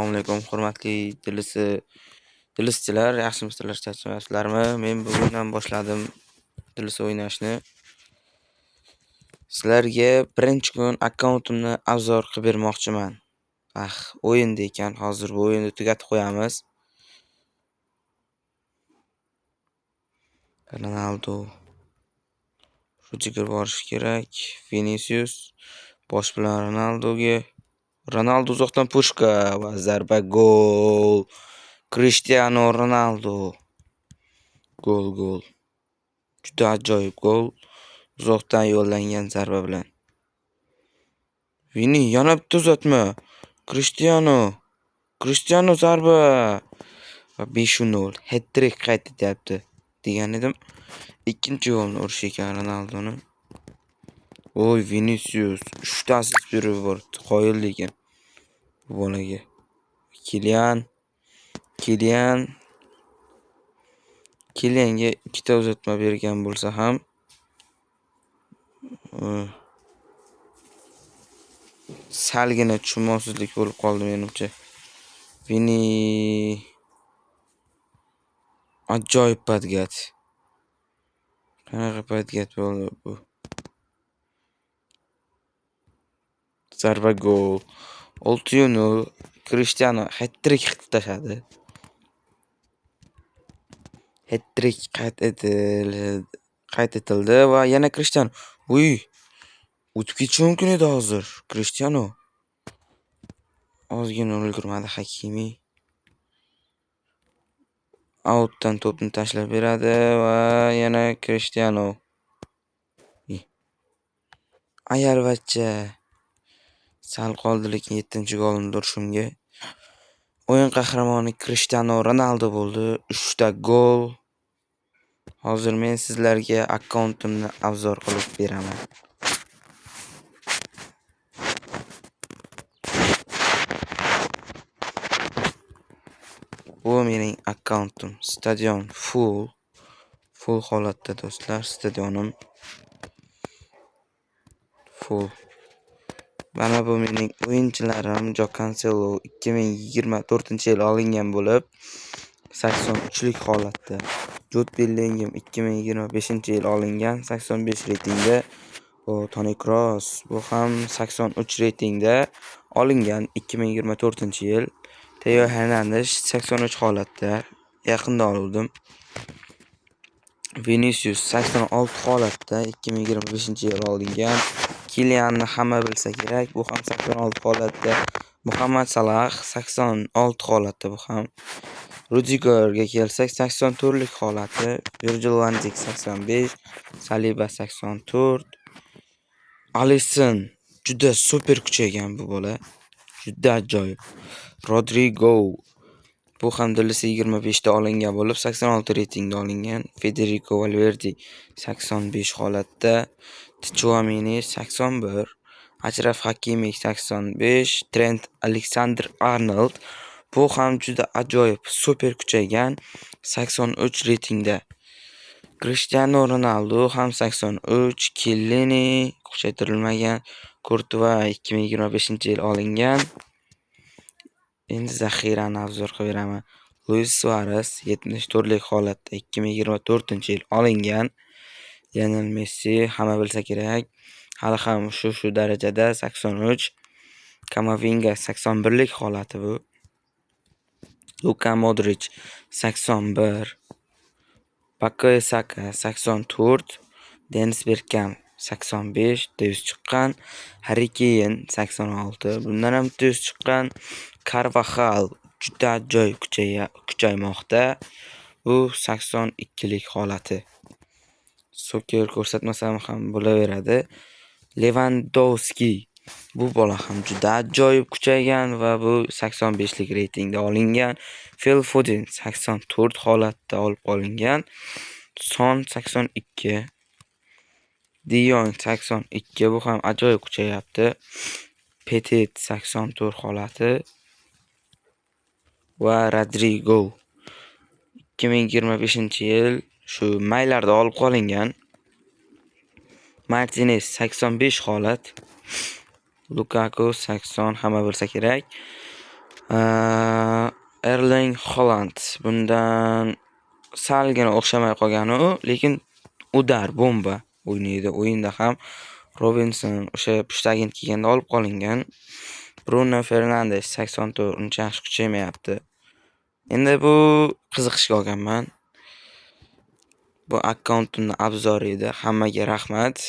Assalomu alaykum, hurmatli dilistchilar, yaxshimisizlar, charchamayapsizlarmi? Men bugundan boshladim dilis o'ynashni. Sizlarga birinchi kun akkauntimni obzor qilib bermoqchiman. O'yinda ekan, hozir bu o'yinni tugatib qo'yamiz. Ronaldo. Rudiger borish kerak. Vinicius bosh bilan Ronaldoga. Ronaldo uzoqdan pushka va zarba gol. Cristiano Ronaldo. Gol. Juda ajoyib gol. Uzoqdan yo'llangan zarba bilan. Vini yana bitta uzatma. Cristiano zarba. Va 5-0 hat-trick qayd etyapti degan edim. Ikkinchi golni urish ekan Ronaldoni. Vinicius 3 ta assist berib yubordi. Qoyil lekin bu bolaga. Kilianga 2 ta uzatma bergan bo'lsa ham salgina tushunmovsizlik bo'lib qoldi menimcha. Vini ajoyib badgat. Qanaqa badgat bo'ldi bu? Zarba gol. 6-0 Cristiano hat-trick qilib tashladi. Hat-trick qayd etildi va yana Cristiano. O'tib ketishi mumkin edi hozir. Cristiano ozgina ulgurmadi Hakimi. Outdan to'pni tashlab beradi va yana Cristiano. Ayarvachcha. Sal qoldi lekin 7-golni urishimga. O'yin qahramoni Cristiano Ronaldo bo'ldi. 3 ta gol. Hozir men sizlarga akkauntimni obzor qilib beraman. Bu mening akkauntim. Stadion full holatda do'stlar, stadionim full. Mana bu mening o'yinchilarim. Jo Cancelo 2024-yil olingan bo'lib 83lik holatda. Jude Bellingham 2025-yil olingan 85 reytingda. Toni Kroos bu ham 83 reytingda olingan 2024-yil. Theo Hernandez 83 holatda yaqinda oldim. Vinicius 86 holatda 2025-yil olingan. Kilianni hamma bilsa kerak, bu ham 86 holatda. Muhammad Salah 86 holatda bu ham. Rudigerga kelsak 84lik holati, Virgil van Dijk 85, Saliba 84. Alisson juda super kuchaygan bu bola. Juda ajoyib. Rodrigo bu ham Dilisi 25da olingan bo'lib 86 reytingda olingan. Federico Valverde 85 holatda, Tchouameni 81, Achraf Hakimi 85, Trent Alexander-Arnold bu ham juda ajoyib, super kuchaygan 83 reytingda. Cristiano Ronaldo ham 83, Kellini kuchaytirilmagan, Courtois 2025-yil olingan. Endi zaxirani obzor qilib beraman. Luis Suarez 74lik holatda 2024-yil olingan. Lionel Messi hamma bilsa kerak, hali ham shu darajada 83. Kamavinga 81lik holati bu. Luka Modric 81. Bukayo Saka 84. Dennis Bergkamp 85 deb chiqqan. Harry Kane 86. Bundan ham tez chiqqan. Carvajal juda ajoyib kuchaymoqda. Bu 82lik holati. Soker ko'rsatmasam ham bo'laveradi. Lewandowski bu bola ham juda ajoyib kuchaygan va bu 85lik reytingda olingan. Phil Foden 84 holatda olib qolingan. Son 82. De Jong 82 bu ham ajoyib kuchayapti. Petit 84 holati va Rodrigo 2025-yil shu maylarda olib qolingan. Martinez 85 holat. Lukaku 80 hamma bilsa kerak. Erling Haaland. Bundan salgina o'xshamay qolgan u, lekin udar, bomba o'ynaydi. O'yinda ham Robinson o'sha pushtagini kiyganda olib qolingan. Bruno Fernandes 84-yaxshi kuchaymayapti. Endi bu qiziqishga olganman. Bu akkauntimning obzori edi. Hammaga rahmat.